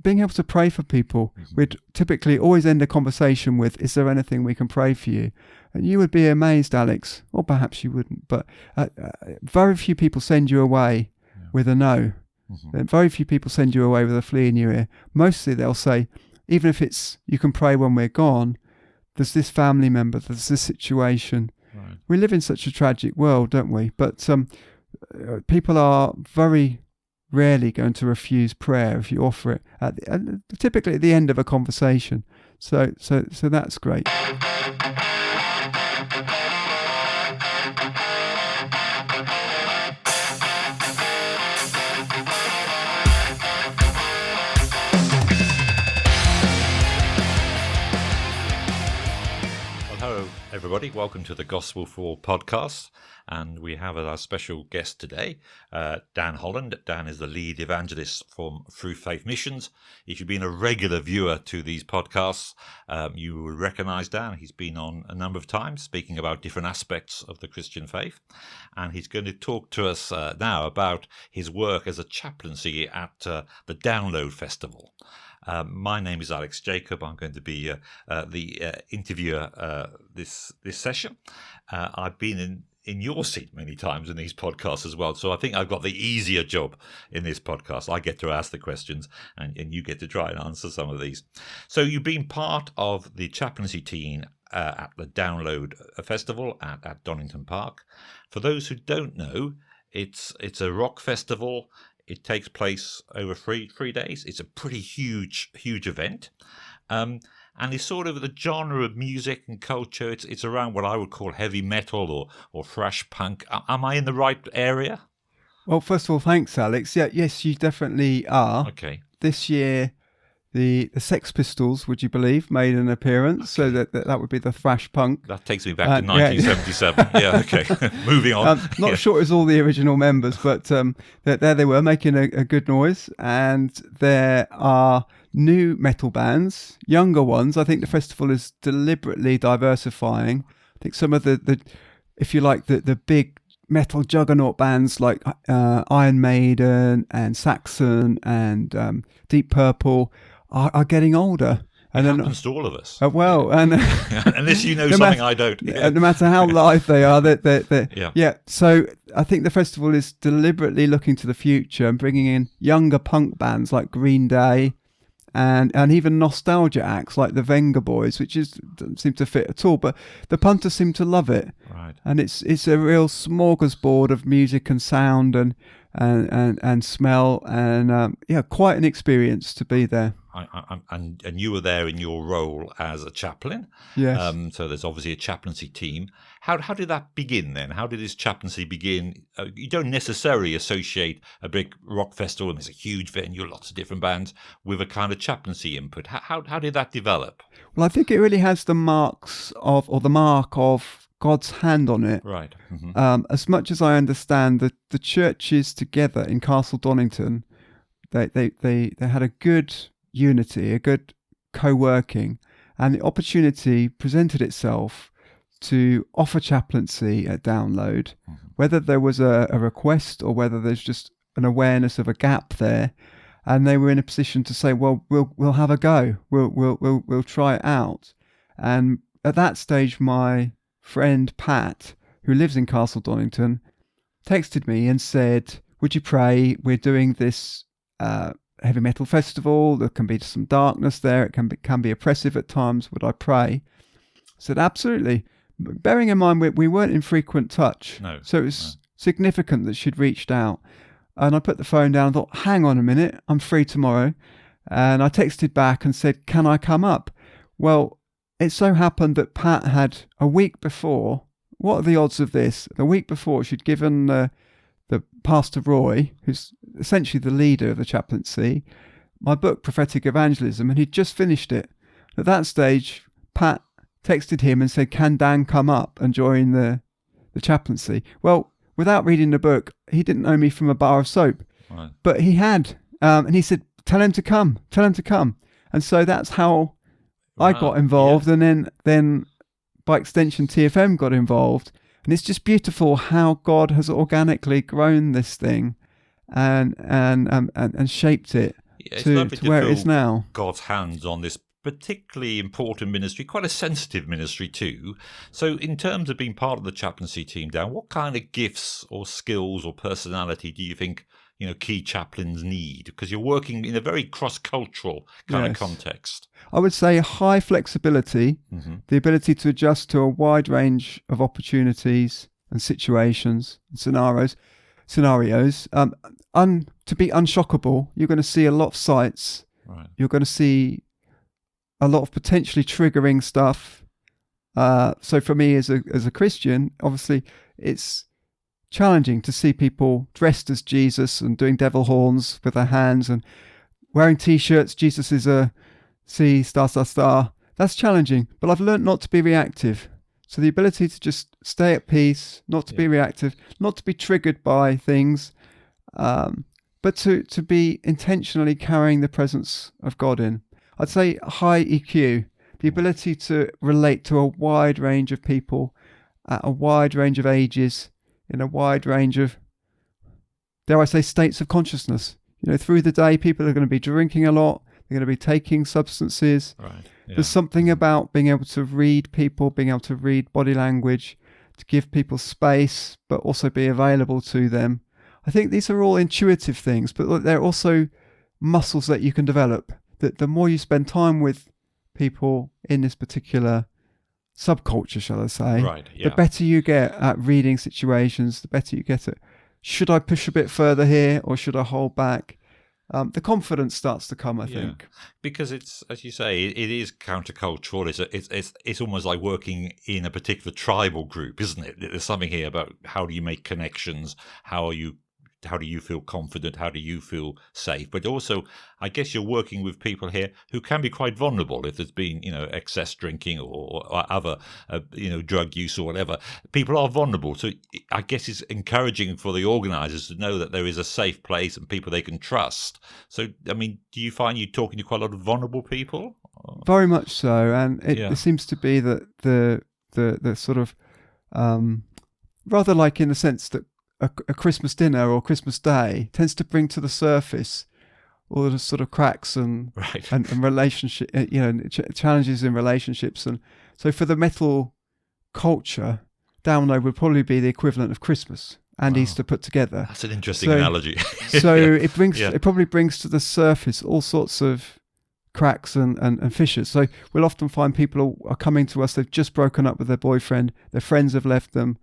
being able to pray for people. We'd typically always end a conversation with, is there anything we can pray for you? And you would be amazed, Alex, or perhaps you wouldn't, but very few people send you away with a no. Very few people send you away with a flea in your ear. Mostly they'll say, even if it's, you can pray when we're gone, there's this family member, there's this situation. Right. We live in such a tragic world, don't we? But people are very rarely going to refuse prayer if you offer it typically at the end of a conversation. So that's great. Hello, everybody. Welcome to the Gospel for All podcast. And we have as our special guest today, Dan Holland. Dan is the lead evangelist from Through Faith Missions. If you've been a regular viewer to these podcasts, you will recognize Dan. He's been on a number of times speaking about different aspects of the Christian faith. And he's going to talk to us now about his work as a chaplaincy at the Download Festival. My name is Alex Jacob. I'm going to be the interviewer this session. I've been in your seat many times in these podcasts as well, so I think I've got the easier job in this podcast. I get to ask the questions, and you get to try and answer some of these. So you've been part of the chaplaincy team at the Download Festival at Donington Park. For those who don't know, it's a rock festival. It takes place over three days. It's a pretty huge event. And it's sort of the genre of music and culture. It's around what I would call heavy metal or thrash punk. Am I in the right area? Well, first of all, thanks, Alex. Yes, you definitely are. Okay. This year, the Sex Pistols, would you believe, made an appearance. Okay. So that would be the thrash punk. That takes me back to 1977. Yeah, okay. Moving on. Not sure it was all the original members, but there they were making a good noise. And there are new metal bands, younger ones. I think the festival is deliberately diversifying. I think some of the if you like, the big metal juggernaut bands like Iron Maiden and Saxon and Deep Purple are getting older. And it happens to all of us. Unless you know something I don't. No matter how live they are, yeah. So I think the festival is deliberately looking to the future and bringing in younger punk bands like Green Day and even nostalgia acts like the Venga Boys, which doesn't seem to fit at all. But the punters seem to love it. Right. And it's a real smorgasbord of music and sound and smell and quite an experience to be there. And you were there in your role as a chaplain. Yes. So there's obviously a chaplaincy team. How did that begin then? How did this chaplaincy begin? You don't necessarily associate a big rock festival, and it's a huge venue, lots of different bands, with a kind of chaplaincy input. How did that develop? Well, I think it really has the mark of God's hand on it. Right. Mm-hmm. As much as I understand that the churches together in Castle Donington, they had a good unity, a good co-working, and the opportunity presented itself to offer chaplaincy at Download, whether there was a request or whether there's just an awareness of a gap there, and they were in a position to say, well, we'll have a go, we'll try it out. And at that stage, my friend Pat, who lives in Castle Donington, texted me and said, would you pray? We're doing this heavy metal festival. There can be some darkness there. It can be oppressive at times. Would I pray? I said, absolutely. Bearing in mind we weren't in frequent touch. No. So it was significant that she'd reached out. And I put the phone down and thought, hang on a minute, I'm free tomorrow. And I texted back and said, can I come up? Well, it so happened that Pat had a week before, what are the odds of this? A week before, she'd given the Pastor Roy, who's essentially the leader of the chaplaincy, my book, Prophetic Evangelism, and he'd just finished it. At that stage, Pat texted him and said, can Dan come up and join the chaplaincy? Well, without reading the book, he didn't know me from a bar of soap. Right. But he had. And he said, tell him to come. And so that's how I got involved. Yeah. And then by extension, TFM got involved. And it's just beautiful how God has organically grown this thing and shaped it. Yeah, it's to lovely where it is feel now. God's hands on this particularly important ministry, quite a sensitive ministry too. So, in terms of being part of the chaplaincy team, Dan, what kind of gifts or skills or personality do you think key chaplains need? Because you're working in a very cross-cultural kind of Yes. context. I would say high flexibility, the ability to adjust to a wide range of opportunities and situations and scenarios. To be unshockable, you're going to see a lot of sights. Right. You're going to see a lot of potentially triggering stuff. So for me as a Christian, obviously it's challenging to see people dressed as Jesus and doing devil horns with their hands and wearing T-shirts. Jesus is a C star star star. That's challenging, but I've learned not to be reactive. So the ability to just stay at peace, not to be reactive, not to be triggered by things, but to be intentionally carrying the presence of God in. I'd say high EQ, the ability to relate to a wide range of people at a wide range of ages, in a wide range of, dare I say, states of consciousness. Through the day, people are going to be drinking a lot. They're going to be taking substances. Right. Yeah. There's something about being able to read people, being able to read body language, to give people space, but also be available to them. I think these are all intuitive things, but they're also muscles that you can develop. That the more you spend time with people in this particular subculture, shall I say, right, yeah. the better you get at reading situations, the better you get at, should I push a bit further here or should I hold back? The confidence starts to come, I think. Because it's, as you say, it is countercultural. It's almost like working in a particular tribal group, isn't it? There's something here about how do you make connections, how do you feel confident, how do you feel safe? But also, I guess you're working with people here who can be quite vulnerable if there's been, excess drinking or other, drug use or whatever. People are vulnerable. So I guess it's encouraging for the organisers to know that there is a safe place and people they can trust. So, I mean, do you find you're talking to quite a lot of vulnerable people? Very much so. And it seems to be that the sort of, rather like in the sense that a Christmas dinner or Christmas Day tends to bring to the surface all the sort of cracks and relationship, challenges in relationships. And so for the metal culture, download would probably be the equivalent of Christmas and Easter put together. That's an interesting analogy. So it probably brings to the surface all sorts of cracks and fissures. So we'll often find people are coming to us, they've just broken up with their boyfriend, their friends have left them,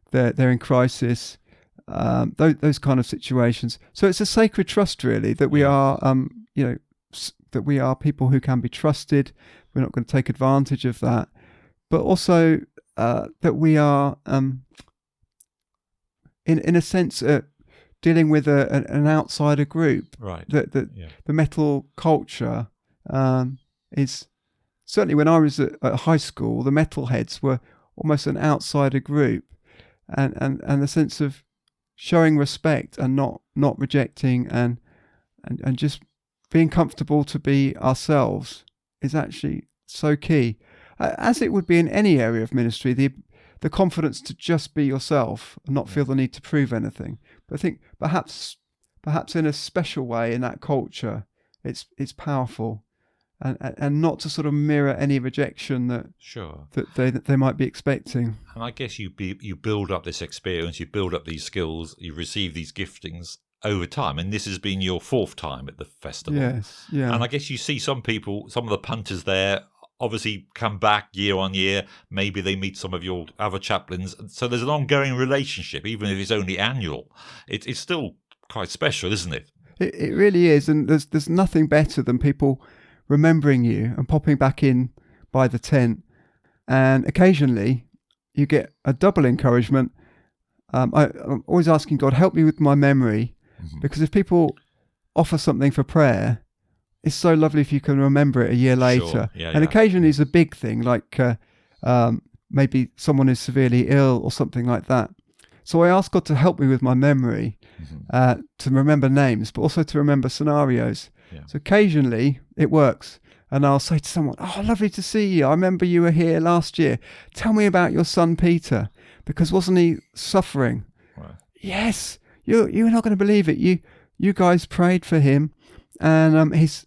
they're in crisis. Those kind of situations. So it's a sacred trust, really, that we are, that we are people who can be trusted. We're not going to take advantage of that, but also that we are, in a sense, dealing with an outsider group. Right. The metal culture is certainly when I was at high school, the metalheads were almost an outsider group, and the sense of showing respect and not rejecting and just being comfortable to be ourselves is actually so key, as it would be in any area of ministry. The confidence to just be yourself and not feel the need to prove anything. But I think perhaps in a special way in that culture, it's powerful, and not to sort of mirror any rejection that they might be expecting. And I guess you build up this experience, you build up these skills, you receive these giftings over time. And this has been your fourth time at the festival. Yes, yeah. And I guess you see some people, some of the punters there, obviously come back year on year. Maybe they meet some of your other chaplains. So there's an ongoing relationship, even if it's only annual. It's still quite special, isn't it? It really is. And there's nothing better than people remembering you and popping back in by the tent. And occasionally you get a double encouragement. I'm always asking God, help me with my memory, because if people offer something for prayer, it's so lovely if you can remember it a year later. Sure. And occasionally it's a big thing, like maybe someone is severely ill or something like that. So I ask God to help me with my memory, to remember names, but also to remember scenarios. Yeah. So occasionally it works. And I'll say to someone, oh, lovely to see you. I remember you were here last year. Tell me about your son, Peter, because wasn't he suffering? Right. Yes, you're not going to believe it. You guys prayed for him and his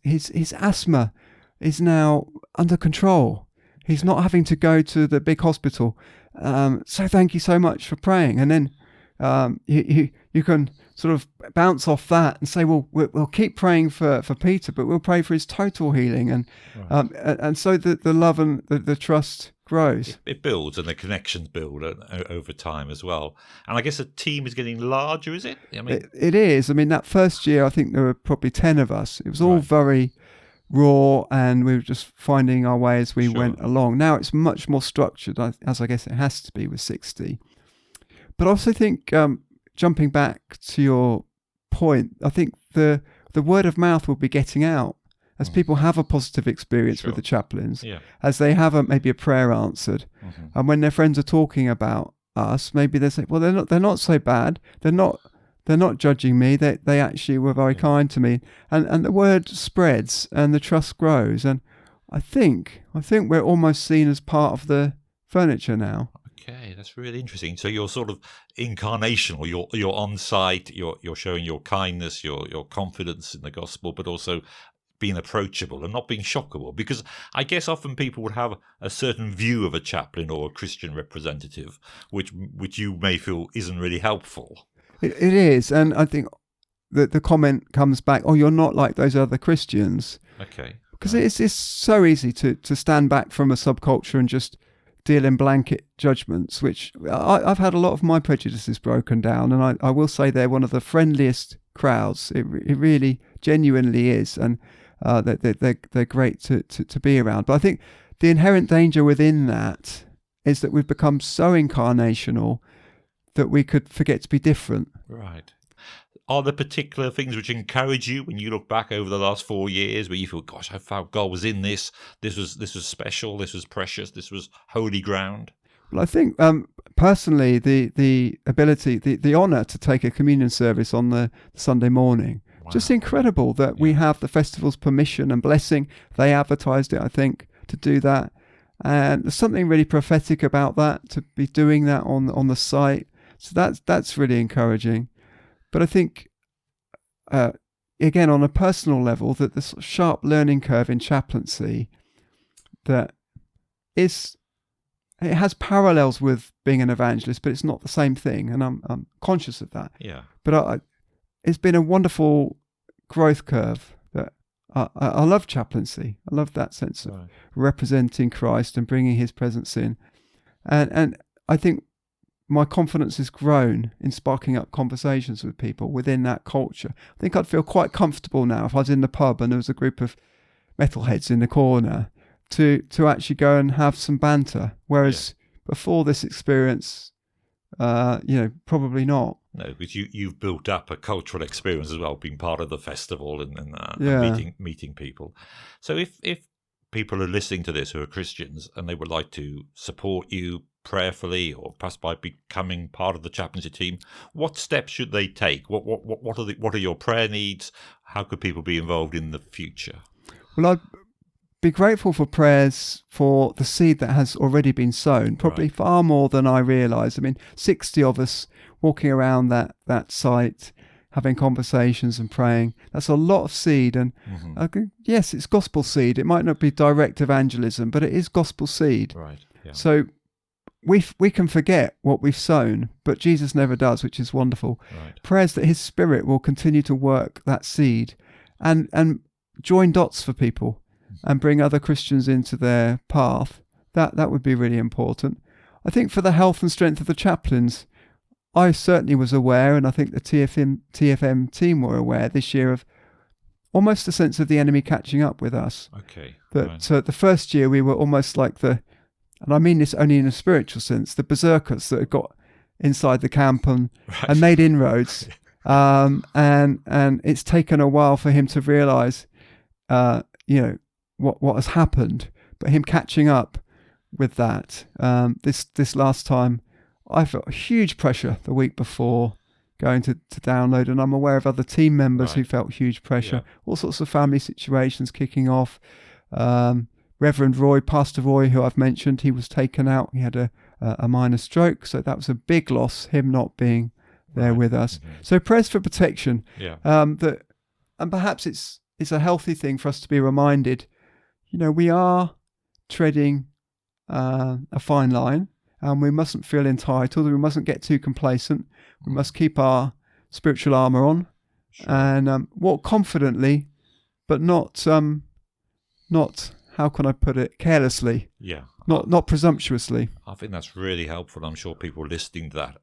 asthma is now under control. He's not having to go to the big hospital. So thank you so much for praying. And then you can sort of bounce off that and say, well, we'll keep praying for Peter, but we'll pray for his total healing. And so the love and the trust grows. It builds, and the connections build over time as well. And I guess the team is getting larger, is it? I mean, it is. I mean, that first year, I think there were probably 10 of us. It was all very raw, and we were just finding our way as we went along. Now it's much more structured, as I guess it has to be with 60. But I also think, jumping back to your point, I think the word of mouth will be getting out as people have a positive experience with the chaplains, as they have maybe a prayer answered, and when their friends are talking about us, maybe they say, well, they're not so bad. They're not judging me. They actually were very kind to me, and the word spreads and the trust grows. And I think we're almost seen as part of the furniture now. Okay, that's really interesting. So you're sort of incarnational. You're on site. You're showing your kindness, your confidence in the gospel, but also being approachable and not being shockable. Because I guess often people would have a certain view of a chaplain or a Christian representative, which you may feel isn't really helpful. It is, and I think that the comment comes back, oh, you're not like those other Christians. Okay. Because it's so easy to stand back from a subculture and just deal in blanket judgments, which I've had a lot of my prejudices broken down, and I will say they're one of the friendliest crowds. It really genuinely is, and they're great to be around. But I think the inherent danger within that is that we've become so incarnational that we could forget to be different. Right. Are there particular things which encourage you when you look back over the last 4 years, where you feel, gosh, I felt God was in this. This was special. This was precious. This was holy ground? Well, I think personally, the ability, the honour to take a communion service on the Sunday morning, just incredible that we have the festival's permission and blessing. They advertised it, I think, to do that, and there's something really prophetic about that, to be doing that on the site. So that's really encouraging. But I think, again, on a personal level, that the sort of sharp learning curve in chaplaincy, that it has parallels with being an evangelist, but it's not the same thing, and I'm conscious of that. Yeah. But it's been a wonderful growth curve. That I love chaplaincy. I love that sense of representing Christ and bringing His presence in, and I think my confidence has grown in sparking up conversations with people within that culture. I think I'd feel quite comfortable now if I was in the pub and there was a group of metalheads in the corner to actually go and have some banter. Whereas before this experience, probably not. No, because you've built up a cultural experience as well, being part of the festival and meeting people. So if people are listening to this who are Christians and they would like to support you prayerfully, or perhaps by becoming part of the chaplaincy team, what steps should they take? What are your prayer needs? How could people be involved in the future? Well, I'd be grateful for prayers for the seed that has already been sown, probably far more than I realise. I mean, 60 of us walking around that site, having conversations and praying. That's a lot of seed, and yes, it's gospel seed. It might not be direct evangelism, but it is gospel seed. Right. Yeah. So we can forget what we've sown, but Jesus never does, which is wonderful. Right. Prayers that His Spirit will continue to work that seed and join dots for people and bring other Christians into their path. That would be really important. I think for the health and strength of the chaplains, I certainly was aware, and I think the TFM team were aware this year, of almost a sense of the enemy catching up with us. Okay. That the first year we were almost like and I mean this only in a spiritual sense, the berserkers that had got inside the camp and made inroads. And it's taken a while for him to realise, what has happened, but him catching up with that. This last time, I felt huge pressure the week before going to download, and I'm aware of other team members who felt huge pressure. All sorts of family situations kicking off. Reverend Roy, Pastor Roy, who I've mentioned, he was taken out. He had a minor stroke, so that was a big loss, him not being there with us. So prayers for protection. Yeah. And perhaps it's it's a healthy thing for us to be reminded, we are treading a fine line, and we mustn't feel entitled. We mustn't get too complacent. We must keep our spiritual armour on, and walk confidently, but not how can I put it, carelessly. Yeah. Not presumptuously. I think that's really helpful. I'm sure people listening to that,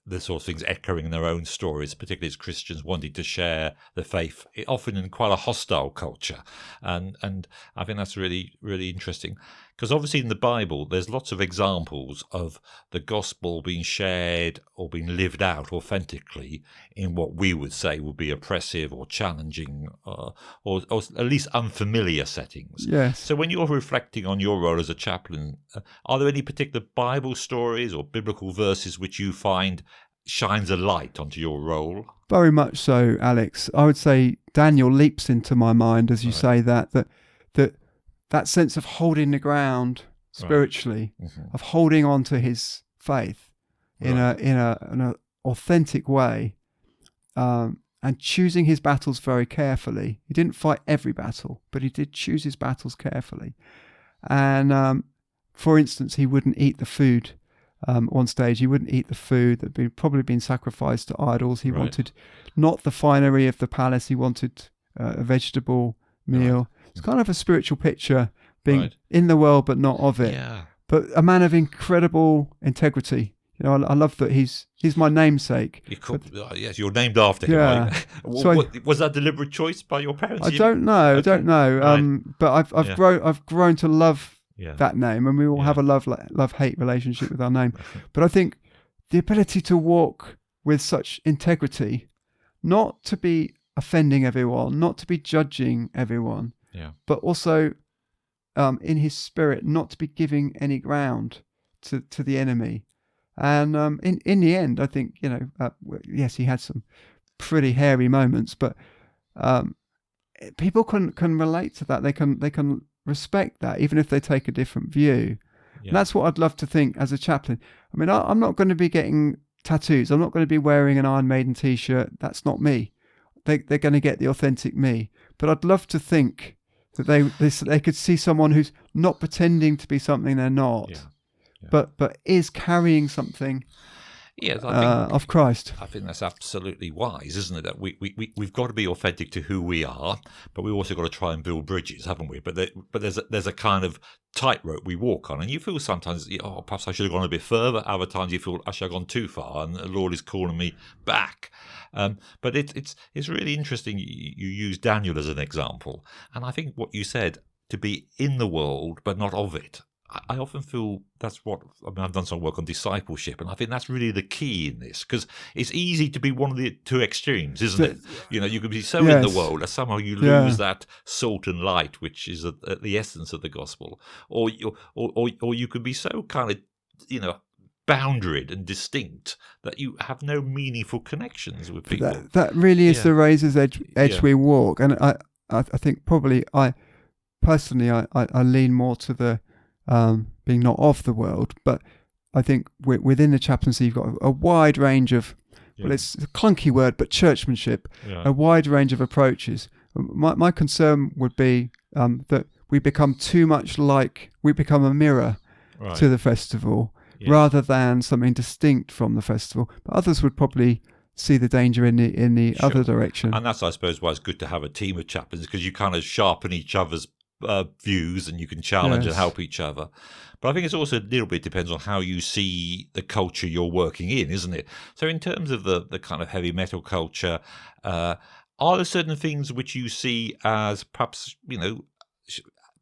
the sort of things echoing in their own stories, particularly as Christians wanting to share the faith, often in quite a hostile culture. And I think that's really, really interesting. Because obviously in the Bible, there's lots of examples of the gospel being shared or being lived out authentically in what we would say would be oppressive or challenging or at least unfamiliar settings. Yes. So when you're reflecting on your role as a chaplain, are there any particular Bible stories or biblical verses which you find shines a light onto your role? Very much so, Alex. I would say Daniel leaps into my mind as you say that sense of holding the ground spiritually, of holding on to his faith in an authentic way, and choosing his battles very carefully. He didn't fight every battle, but he did choose his battles carefully. And for instance, he wouldn't eat the food. One stage, he wouldn't eat the food that had probably been sacrificed to idols. He wanted not the finery of the palace. He wanted a vegetable meal. It's kind of a spiritual picture, being in the world but not of it. Yeah. But a man of incredible integrity. I love that he's my namesake. Yes, you're named after him. Yeah. Was that a deliberate choice by your parents? I don't know. I don't know. Right. But I've grown to love that name, and we all have a love-hate relationship with our name. But I think the ability to walk with such integrity, not to be offending everyone, not to be judging everyone, but also in his spirit, not to be giving any ground to the enemy. And in the end, I think, yes, he had some pretty hairy moments, but people can relate to that. They can respect that, even if they take a different view. And that's what I'd love to think as a chaplain. I mean, I'm not going to be getting tattoos. I'm not going to be wearing an Iron Maiden t-shirt. That's not me. They're going to get the authentic me. But I'd love to think that they could see someone who's not pretending to be something they're not, but is carrying something of Christ. I think that's absolutely wise, isn't it? That we've got to be authentic to who we are, but we've also got to try and build bridges, haven't we? But there's a kind of tightrope we walk on, and you feel sometimes, perhaps I should have gone a bit further. Other times you feel actually I've gone too far, and the Lord is calling me back. But it's really interesting. You use Daniel as an example, and I think what you said, to be in the world but not of it. I often feel that's what, I've done some work on discipleship, and I think that's really the key in this, because it's easy to be one of the two extremes, isn't it? You can be so in the world that somehow you lose that salt and light, which is the essence of the gospel, or you could be so kind of, boundaried and distinct that you have no meaningful connections with people. That really is the razor's edge we walk, and I think probably I lean more to the being not of the world, but I think within the chaplaincy you've got a wide range of, well, it's a clunky word, but churchmanship, a wide range of approaches. My concern would be that we become too much we become a mirror to the festival rather than something distinct from the festival. But others would probably see the danger in the other direction. And that's, I suppose, why it's good to have a team of chaplains, because you kind of sharpen each other's views, and you can challenge and help each other. But I think it's also a little bit depends on how you see the culture you're working in, isn't it? So in terms of the kind of heavy metal culture, are there certain things which you see as perhaps,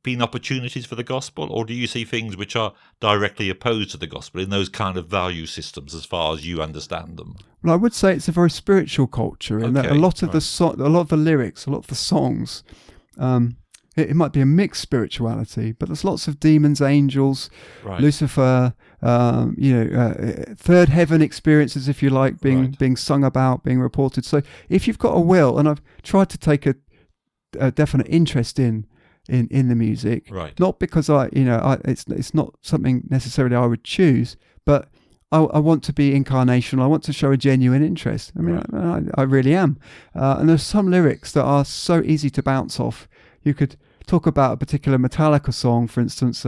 being opportunities for the gospel, or do you see things which are directly opposed to the gospel in those kind of value systems as far as you understand them? Well, I would say it's a very spiritual culture, in that a lot of the lyrics, a lot of the songs, it might be a mixed spirituality, but there's lots of demons, angels, Lucifer, third heaven experiences, if you like, being sung about, being reported. So if you've got a will, and I've tried to take a definite interest in the music, not because it's not something necessarily I would choose, but I want to be incarnational. I want to show a genuine interest. I mean, I really am. And there's some lyrics that are so easy to bounce off. You could talk about a particular Metallica song, for instance,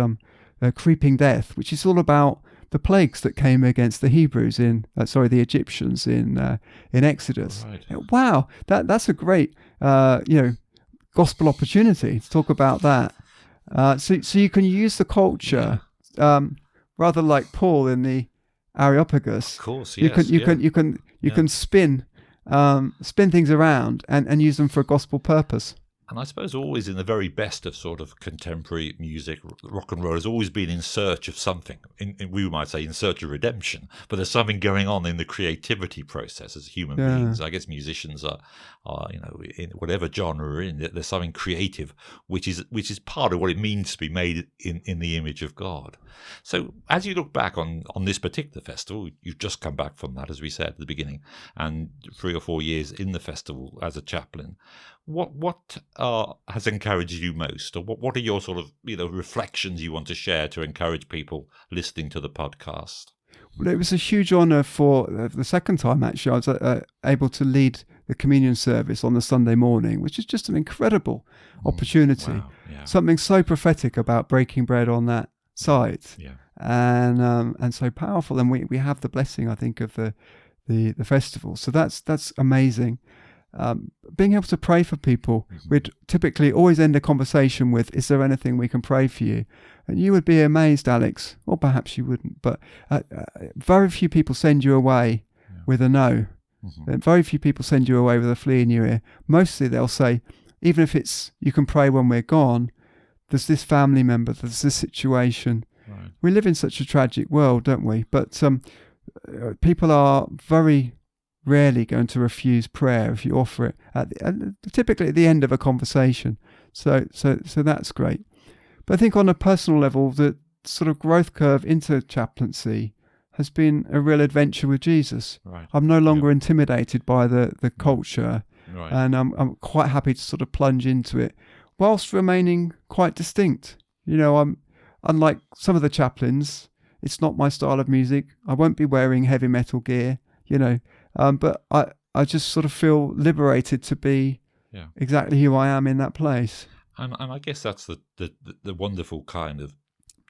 Creeping Death, which is all about the plagues that came against the Hebrews the Egyptians in Exodus. Right. Wow, that's a great, gospel opportunity to talk about that. So you can use the culture, rather like Paul in the Areopagus. Of course, you yes. can spin things around and use them for a gospel purpose. And I suppose always in the very best of sort of contemporary music, rock and roll has always been in search of something. We might say in search of redemption, but there's something going on in the creativity process as human beings. I guess musicians are in whatever genre we're in, there's something creative, which is part of what it means to be made in the image of God. So as you look back on this particular festival, you've just come back from that, as we said at the beginning, and 3 or 4 years in the festival as a chaplain. What has encouraged you most, or what are your sort of reflections you want to share to encourage people listening to the podcast? Well, it was a huge honour for the second time actually. I was able to lead the communion service on the Sunday morning, which is just an incredible opportunity. Wow, yeah. Something so prophetic about breaking bread on that site, and so powerful. And we have the blessing, I think, of the festival. So that's amazing. Being able to pray for people, we'd typically always end a conversation with, is there anything we can pray for you? And you would be amazed, Alex, or perhaps you wouldn't, but very few people send you away with a no. And very few people send you away with a flea in your ear. Mostly they'll say, even if it's, you can pray when we're gone, there's this family member, there's this situation. Right. We live in such a tragic world, don't we? But people are very rarely going to refuse prayer if you offer it typically at the end of a conversation. So that's great. But I think on a personal level, the sort of growth curve into chaplaincy has been a real adventure with Jesus. Right. I'm no longer intimidated by the culture, and I'm quite happy to sort of plunge into it whilst remaining quite distinct. I'm unlike some of the chaplains. It's not my style of music. I won't be wearing heavy metal gear, but I just sort of feel liberated to be exactly who I am in that place. And I guess that's the wonderful kind of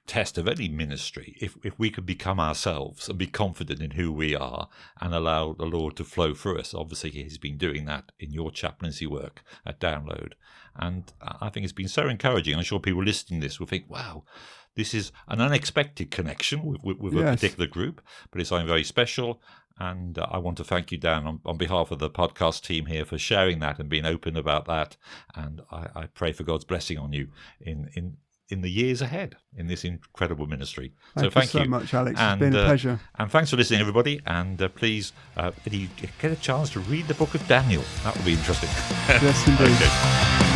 test of any ministry. If we could become ourselves and be confident in who we are and allow the Lord to flow through us. Obviously, He's been doing that in your chaplaincy work at Download. And I think it's been so encouraging. I'm sure people listening to this will think, wow, this is an unexpected connection with a particular group, but it's something very special. And I want to thank you, Dan, on behalf of the podcast team here for sharing that and being open about that. And I pray for God's blessing on you in the years ahead in this incredible ministry. Thank you so much, Alex. It's been a pleasure. And thanks for listening, everybody. And please, if you get a chance to read the book of Daniel, that would be interesting. Yes, indeed. Okay.